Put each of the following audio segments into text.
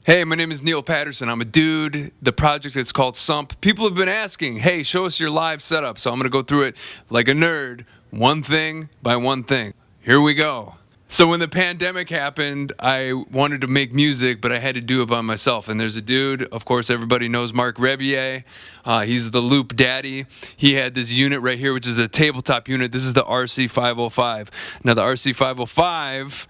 Hey, my name is Neil Patterson. I'm a dude. The project is called SUMPP. People have been asking, hey, show us your live setup. So I'm going to go through it like a nerd, one thing by one thing. Here we go. So when the pandemic happened, I wanted to make music, but I had to do it by myself. And there's a dude, of course, everybody knows Mark Rebier. He's the loop daddy. He had this unit right here, which is a tabletop unit. This is the RC505. Now, the RC505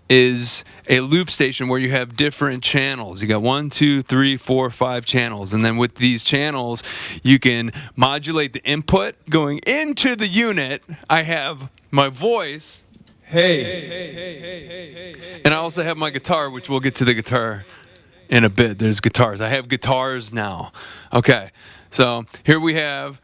is a loop station where you have different channels. You got 1, 2, 3, 4, 5 channels. And then with these channels, you can modulate the input. Going into the unit, I have my voice. Hey. And I also have my guitar, which we'll get to the guitar in a bit. There's guitars. I have guitars now. Okay. So here we have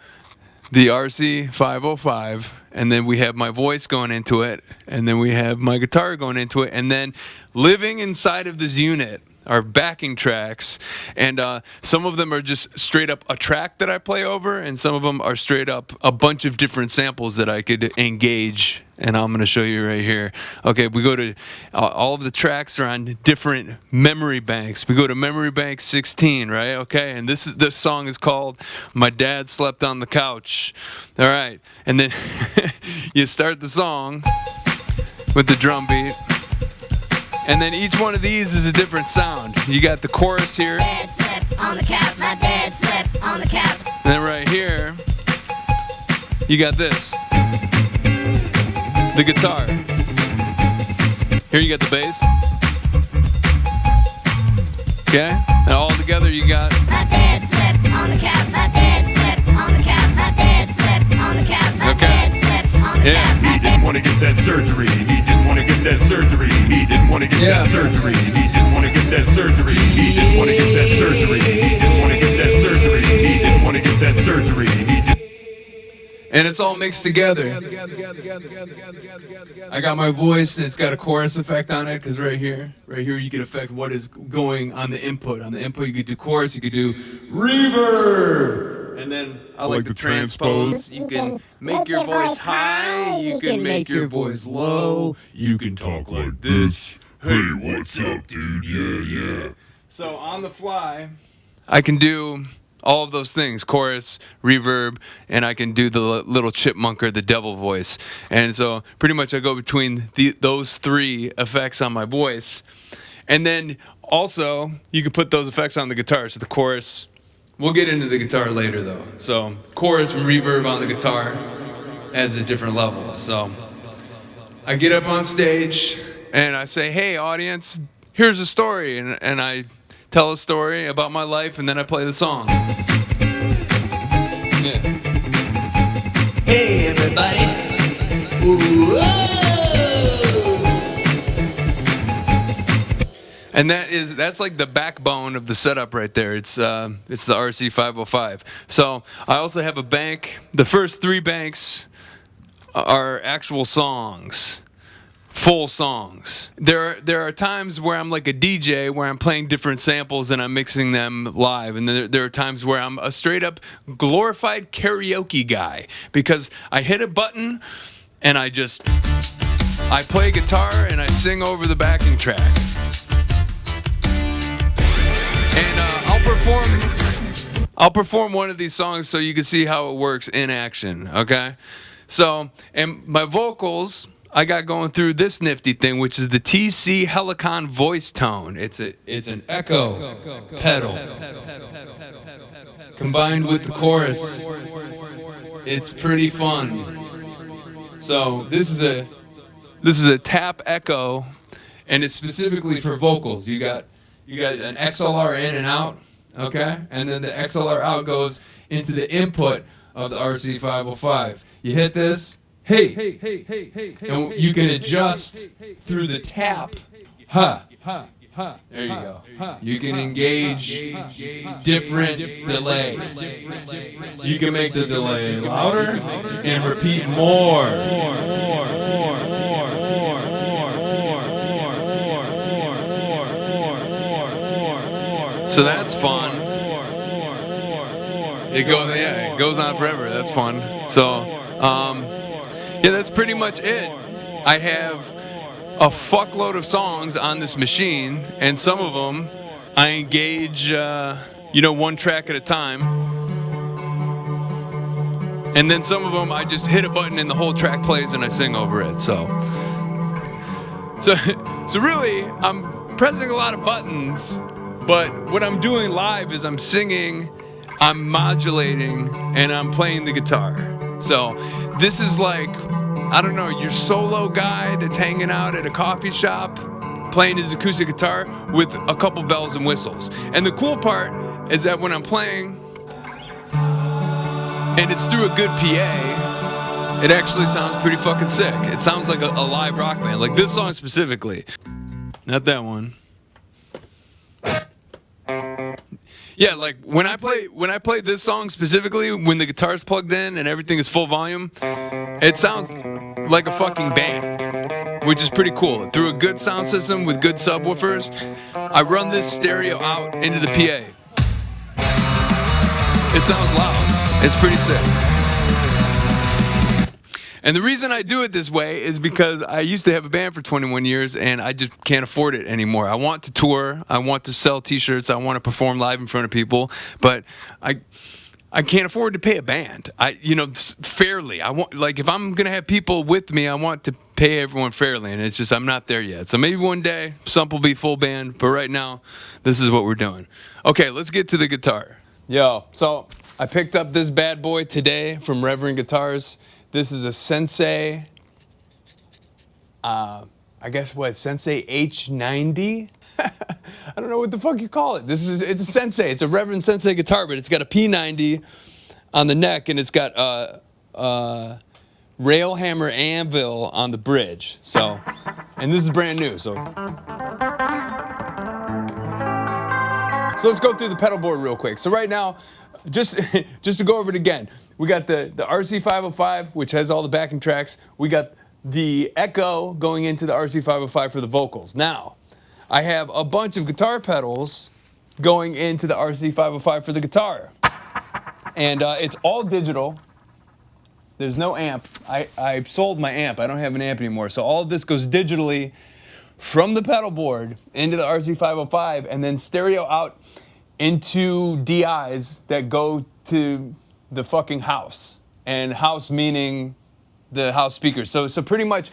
the RC505, and then we have my voice going into it, and then we have my guitar going into it, and then living inside of this unit are backing tracks, and some of them are just straight up a track that I play over, and some of them are straight up a bunch of different samples that I could engage, and I'm going to show you right here. Okay, we go to, all of the tracks are on different memory banks. We go to memory bank 16, right? Okay, and this song is called My Dad Slept on the Couch. All right, and then you start the song with the drum beat. And then each one of these is a different sound. You got the chorus here. Dad slept on the couch, my dad slept on the couch. And then right here, you got this. The guitar. Here you got the bass. Okay? And all together you got. My dad slept on the couch, my dad slept on the couch, my dad slept on the couch, my dad slept on the couch. He didn't want to get that surgery. He didn't want to get that surgery. He didn't want to get that surgery. He didn't want to get that surgery. He didn't want to get that surgery. He didn't want to get that surgery. He didn't want to get that surgery. And it's all mixed together. I got my voice, and it's got a chorus effect on it, because right here you can affect what is going on the input. On the input, you could do chorus, you could do reverb. And then I like the transpose. You can make your voice high, you can make your voice low, you can talk like this. Hey, what's up, dude? Yeah. So on the fly, I can do all of those things, chorus, reverb, and I can do the little chipmunker, the devil voice. And so pretty much I go between those three effects on my voice. And then also, you can put those effects on the guitar. So the chorus, we'll get into the guitar later though. So chorus and reverb on the guitar adds a different level. So I get up on stage and I say, hey audience, here's a story. And I tell a story about my life, and then I play the song. Yeah. Hey everybody. Whoa. And that's like the backbone of the setup right there. It's the RC505. So I also have a bank. The first 3 banks are actual songs. Full songs. There are times where I'm like a DJ, where I'm playing different samples and I'm mixing them live, and there are times where I'm a straight up glorified karaoke guy, because I hit a button and I play guitar and I sing over the backing track, and I'll perform one of these songs so you can see how it works in action. Okay, so and my vocals, I got going through this nifty thing, which is the TC Helicon voice tone. It's an echo pedal combined with the chorus. It's pretty fun. So this is a tap echo, and it's specifically for vocals. You got an XLR in and out, okay, and then the XLR out goes into the input of the RC505. You hit this. Hey, and you can adjust through the tap. There you go. You can engage different delay. You can make the delay louder and repeat more. So that's fun. It goes on forever. That's fun. So, yeah, that's pretty much it. I have a fuckload of songs on this machine, and some of them I engage, one track at a time. And then some of them, I just hit a button and the whole track plays and I sing over it. So really, I'm pressing a lot of buttons, but what I'm doing live is I'm singing, I'm modulating, and I'm playing the guitar. So this is like, I don't know, your solo guy that's hanging out at a coffee shop playing his acoustic guitar with a couple bells and whistles. And the cool part is that when I'm playing and it's through a good PA, it actually sounds pretty fucking sick. It sounds like a live rock band. Like this song specifically. Not that one. Yeah, like when I play this song specifically, when the guitar's plugged in and everything is full volume, it sounds like a fucking band, which is pretty cool. Through a good sound system with good subwoofers, I run this stereo out into the PA. It sounds loud. It's pretty sick. And the reason I do it this way is because I used to have a band for 21 years and I just can't afford it anymore. I want to tour, I want to sell t-shirts, I want to perform live in front of people, but I can't afford to pay a band. Fairly. I want, like, if I'm going to have people with me, I want to pay everyone fairly, and it's just I'm not there yet. So maybe one day SUMPP will be full band, but right now this is what we're doing. Okay, let's get to the guitar. Yo, so I picked up this bad boy today from Reverend Guitars. This is a Sensei, Sensei H90? I don't know what the fuck you call it. It's a Sensei. It's a Reverend Sensei guitar, but it's got a P90 on the neck, and it's got a rail hammer anvil on the bridge. So, and this is brand new. So let's go through the pedal board real quick. So right now, just to go over it again, we got the RC505, which has all the backing tracks. We got the echo going into the RC505 for the vocals. Now, I have a bunch of guitar pedals going into the RC505 for the guitar. And it's all digital. There's no amp. I sold my amp. I don't have an amp anymore. So all of this goes digitally from the pedal board into the RC505 and then stereo out into DIs that go to the fucking house. And house meaning the house speakers. So pretty much,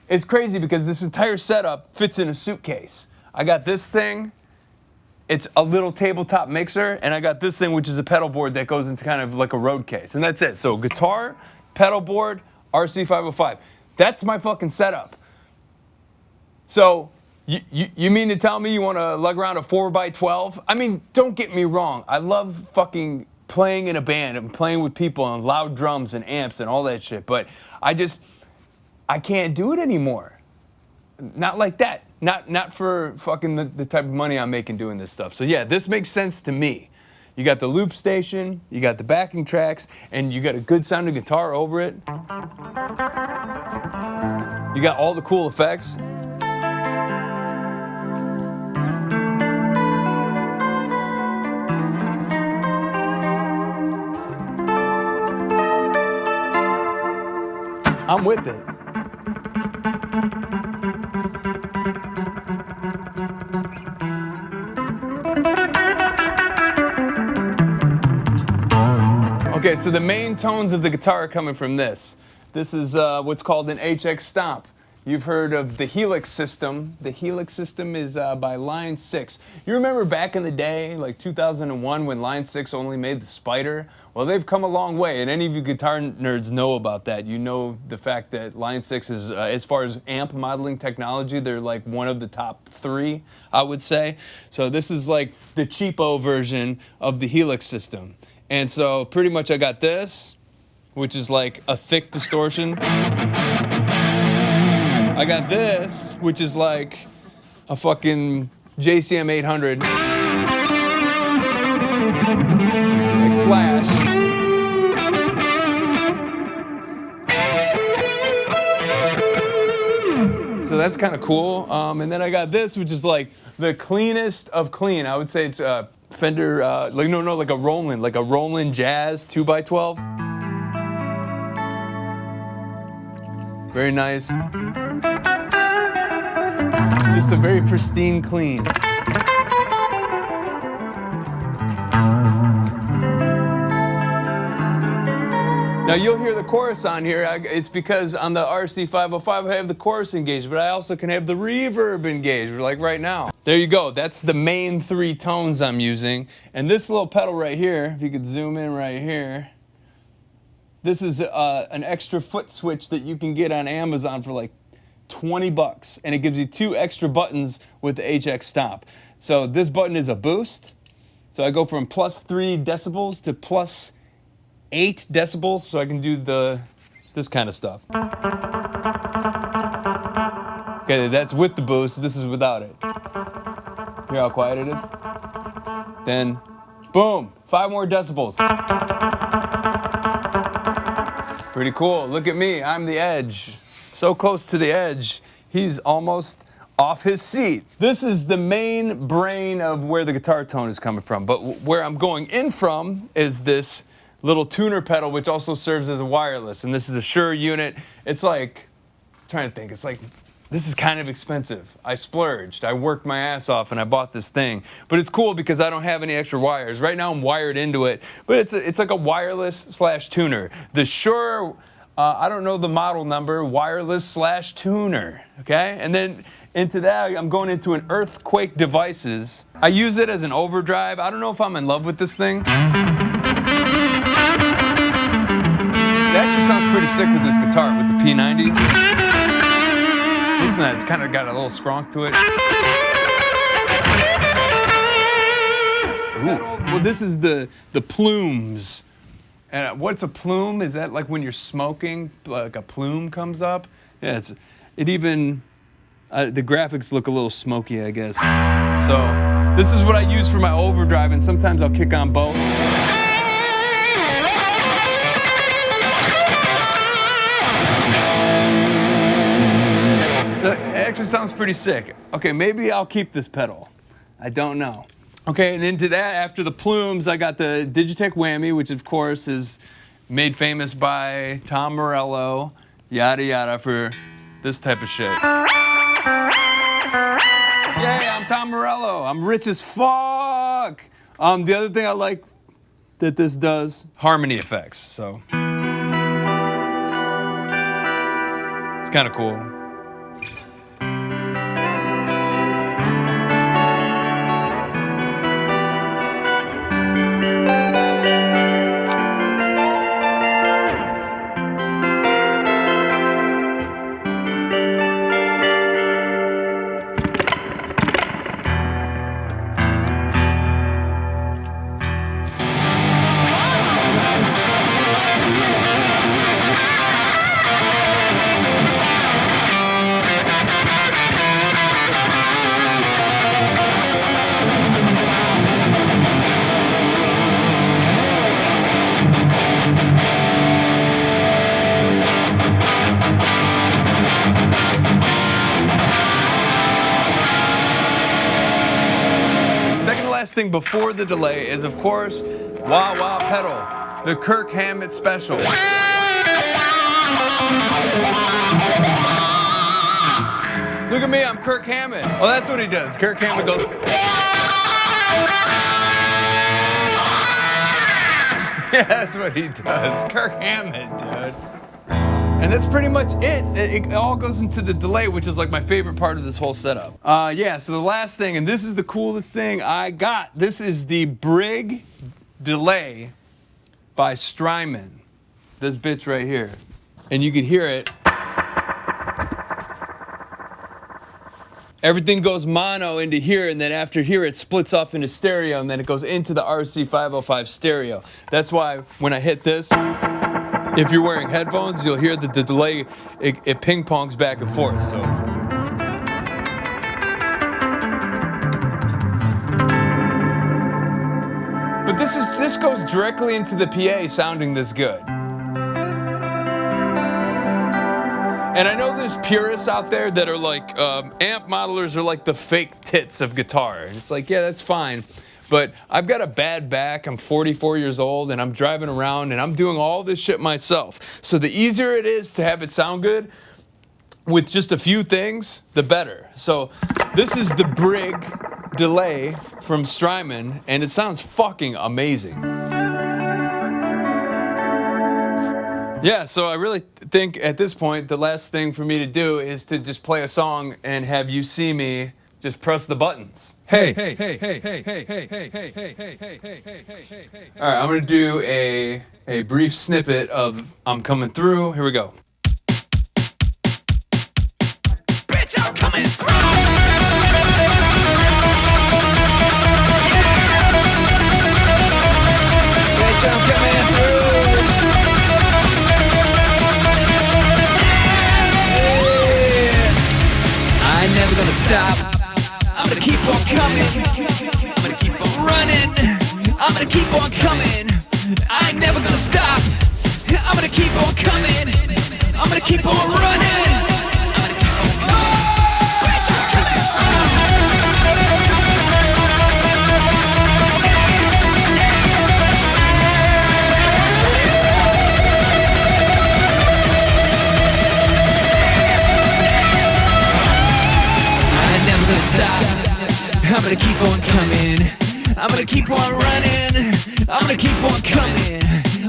it's crazy because this entire setup fits in a suitcase. I got this thing, it's a little tabletop mixer, and I got this thing, which is a pedal board that goes into kind of like a road case. And that's it. So guitar, pedal board, RC505. That's my fucking setup. So you mean to tell me you want to lug around a 4x12? I mean, don't get me wrong. I love fucking playing in a band and playing with people and loud drums and amps and all that shit. But I can't do it anymore. Not like that. Not for fucking the type of money I'm making doing this stuff. So yeah, this makes sense to me. You got the loop station, you got the backing tracks, and you got a good sounding guitar over it. You got all the cool effects. I'm with it. Okay, so the main tones of the guitar are coming from this. This is what's called an HX Stomp. You've heard of the Helix system. The Helix system is by Line 6. You remember back in the day, like 2001, when Line 6 only made the Spider? Well, they've come a long way, and any of you guitar nerds know about that. You know the fact that Line 6 is, as far as amp modeling technology, they're like one of the top 3, I would say. So this is like the cheapo version of the Helix system. And so pretty much I got this, which is like a thick distortion. I got this, which is like a fucking JCM 800. Like Slash. So that's kind of cool. And then I got this, which is like the cleanest of clean. I would say it's Fender, like a Roland Jazz 2x12. Very nice. Just a very pristine clean. Now you'll hear the chorus on here. It's because on the RC 505 I have the chorus engaged, but I also can have the reverb engaged, like right now. There you go. That's the main 3 tones I'm using. And this little pedal right here, if you could zoom in right here, this is an extra foot switch that you can get on Amazon for like 20 bucks. And it gives you 2 extra buttons with the HX Stomp. So this button is a boost. So I go from +3 decibels to +8 decibels, so I can do this kind of stuff. Okay, that's with the boost. This is without it. Hear how quiet it is? Then, boom, 5 more decibels. Pretty cool. Look at me. I'm the edge. So close to the edge. He's almost off his seat. This is the main brain of where the guitar tone is coming from. But where I'm going in from is this little tuner pedal, which also serves as a wireless. And this is a Shure unit. It's like, I'm trying to think, it's like, this is kind of expensive. I splurged. I worked my ass off and I bought this thing. But it's cool because I don't have any extra wires. Right now I'm wired into it, but it's like a wireless / tuner. The Shure, I don't know the model number, wireless / tuner, okay? And then into that, I'm going into an Earthquake Devices. I use it as an overdrive. I don't know if I'm in love with this thing. It actually sounds pretty sick with this guitar, with the P90. Listen to that, it's kind of got a little skronk to it. Ooh. Well, this is the plumes. And what's a plume? Is that like when you're smoking, like a plume comes up? Yeah, the graphics look a little smoky, I guess. So this is what I use for my overdrive, and sometimes I'll kick on both. So it actually sounds pretty sick. Okay, maybe I'll keep this pedal. I don't know. Okay, and into that, after the plumes, I got the Digitech Whammy, which of course is made famous by Tom Morello, yada yada, for this type of shit. Yay, I'm Tom Morello. I'm rich as fuck. The other thing I like that this does, harmony effects. So it's kind of cool. Thing before the delay is, of course, wah wah pedal, the Kirk Hammett special. Look at me, I'm Kirk Hammett. Oh, that's what he does. Kirk Hammett goes. Yeah, that's what he does. Kirk Hammett, dude. And that's pretty much it. It all goes into the delay, which is like my favorite part of this whole setup. Yeah, so the last thing, and this is the coolest thing I got. This is the Brig delay by Strymon. This bitch right here. And you can hear it. Everything goes mono into here, and then after here it splits off into stereo, and then it goes into the RC 505 stereo. That's why when I hit this, if you're wearing headphones, you'll hear that the delay, it ping-pongs back and forth, so. But this goes directly into the PA sounding this good. And I know there's purists out there that are like, amp modelers are like the fake tits of guitar. And it's like, yeah, that's fine. But I've got a bad back, I'm 44 years old, and I'm driving around, and I'm doing all this shit myself. So the easier it is to have it sound good with just a few things, the better. So this is the Brig delay from Strymon, and it sounds fucking amazing. Yeah, so I really think at this point, the last thing for me to do is to just play a song and have you see me just press the buttons. Hey, hey, hey, hey, hey, hey, hey, hey, hey, hey, hey, hey, hey, hey, hey, hey. All right, I'm gonna do a brief snippet of I'm Coming Through. Here we go. Bitch, I'm coming through! Bitch, I'm coming through! I'm never gonna stop. I'm gonna keep on coming. I'm gonna keep on running. I'm gonna keep on coming. I ain't never gonna stop. I'm gonna keep on coming. I'm gonna keep on running. I'm gonna keep on coming. Bitch, I'm coming stop. I'm gonna keep on coming. I'm gonna keep on running. I'm gonna keep on coming.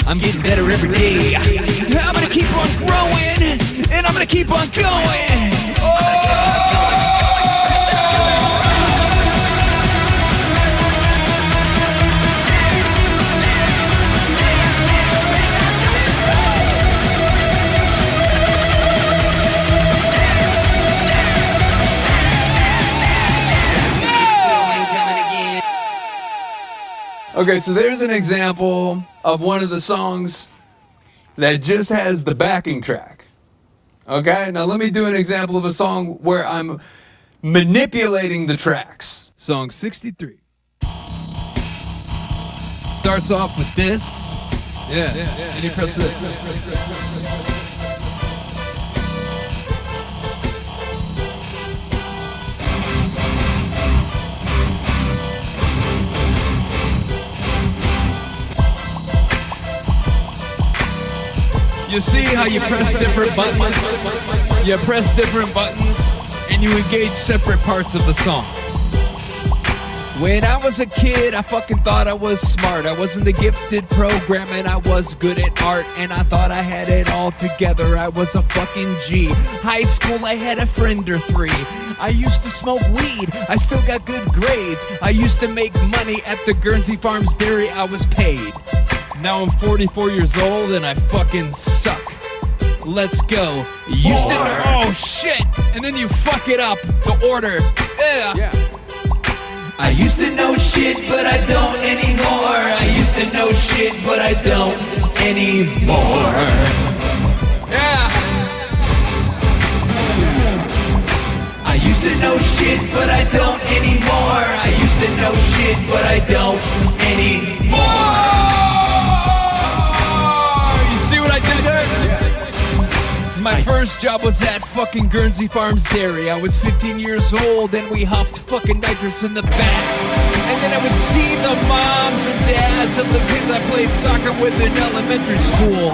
I'm getting better every day. I'm gonna keep on growing, and I'm gonna keep on going. Okay, so there's an example of one of the songs that just has the backing track. Okay, now let me do an example of a song where I'm manipulating the tracks. Song 63. Starts off with this. Yeah. And you press this. You see how you press different buttons? You press different buttons and you engage separate parts of the song. When I was a kid, I fucking thought I was smart. I wasn't the gifted programming, I was good at art, and I thought I had it all together. I was a fucking G. High school, I had a friend or three. I used to smoke weed, I still got good grades. I used to make money at the Guernsey Farms Dairy, I was paid. Now I'm 44 years old and I fucking suck. Let's go. Used to, oh shit! And then you fuck it up. The order. Yeah. I used to know shit, but I don't anymore. I used to know shit, but I don't anymore. Yeah. I used to know shit, but I don't anymore. I used to know shit, but I don't anymore. See what I did there? My first job was at fucking Guernsey Farms Dairy. I was 15 years old and we huffed fucking nitrous in the back. And then I would see the moms and dads of the kids I played soccer with in elementary school.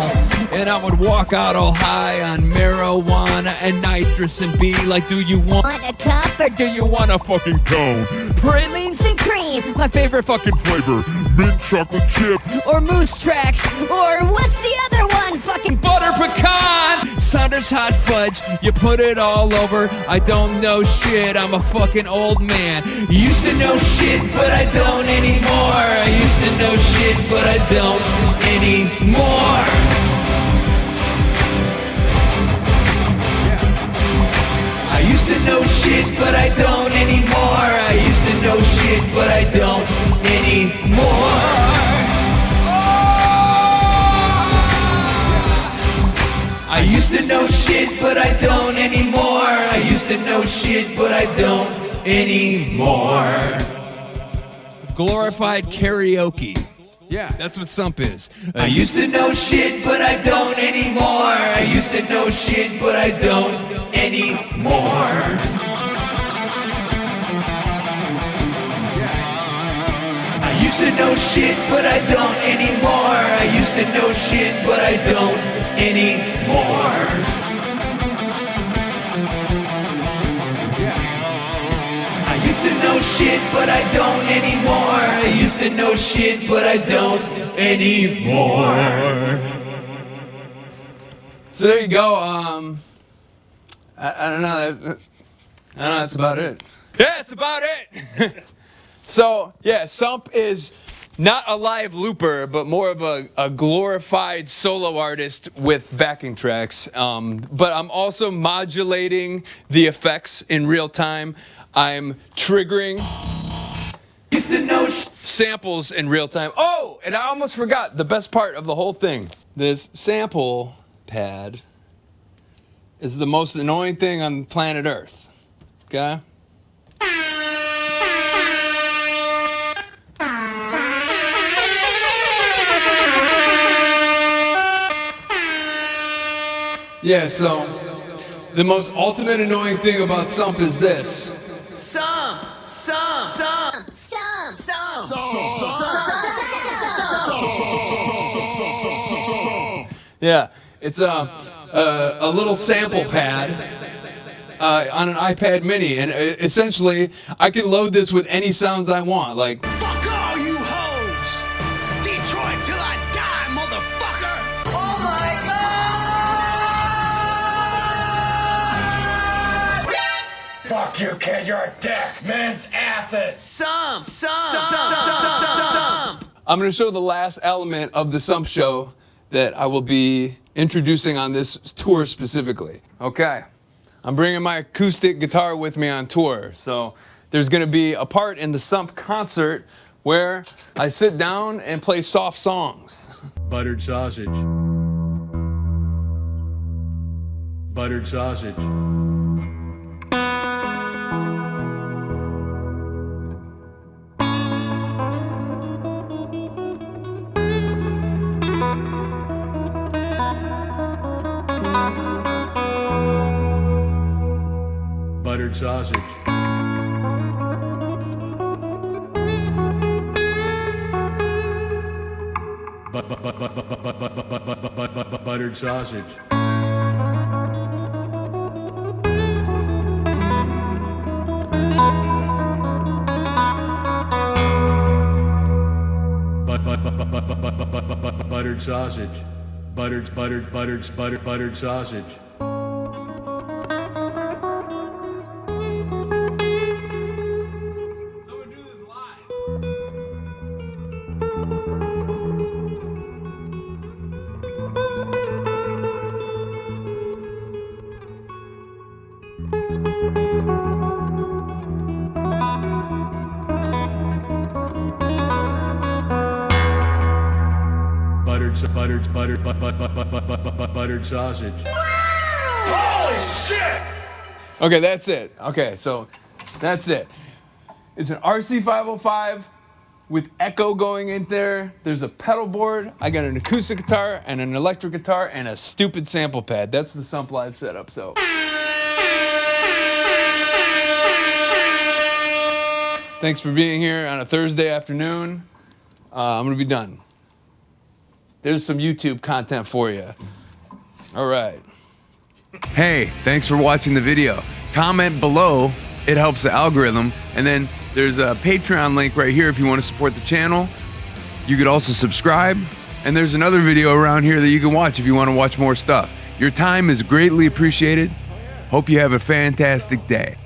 And I would walk out all high on marijuana and nitrous and be like, do you want a cup or do you want a fucking cone? pralines and cream? My favorite fucking flavor, mint chocolate chip. Or moose tracks? Or what's the other one? Fucking butter pecan, Saunders hot fudge, you put it all over. I don't know shit, I'm a fucking old man. Used to know shit, but I don't anymore. I used to know shit, but I don't anymore. I used to know shit, but I don't anymore. I used to know shit, but I don't anymore. I used to know shit, but I don't anymore. I used to know shit, but I don't anymore. Glorified karaoke. Yeah, that's what SUMPP is. I used to know shit, but I don't anymore. I used to know shit, but I don't anymore. I used to know shit, but I don't anymore. I used to know shit, but I don't anymore. I used to know shit, but I don't anymore. I used to know shit, but I don't anymore. So there you go. I don't know. I don't know. That's about it. Yeah, that's about it. So yeah, Sump is not a live looper, but more of a glorified solo artist with backing tracks. But I'm also modulating the effects in real time. I'm triggering samples in real time. Oh, and I almost forgot the best part of the whole thing. This sample pad is the most annoying thing on planet Earth. Okay? Yeah, so the most ultimate annoying thing about Sump is this. Sump. Yeah, it's a little sample pad on an iPad mini, and essentially I can load this with any sounds I want. Like, Fuck all you hoes! Detroit till I die, motherfucker! Oh my god! Fuck you, kid, you're a dick! Men's asses! Sump. I'm going to show the last element of the Sump show that I will be introducing on this tour specifically. Okay, I'm bringing my acoustic guitar with me on tour. So there's going to be a part in the Sump concert where I sit down and play soft songs. Buttered sausage. Buttered sausage. Buttered sausage. Buttered sausage. Buttered sausage. Buttered sausage. Buttered sausage. Holy shit! Okay, that's it. Okay, so that's it. It's an RC505 with echo going in there. There's a pedal board. I got an acoustic guitar and an electric guitar and a stupid sample pad. That's the Sump Live setup. So thanks for being here on a Thursday afternoon. I'm gonna be done. There's some YouTube content for you. All right. Hey, thanks for watching the video. Comment below, it helps the algorithm. And then there's a Patreon link right here if you want to support the channel. You could also subscribe. And there's another video around here that you can watch if you want to watch more stuff. Your time is greatly appreciated. Hope you have a fantastic day.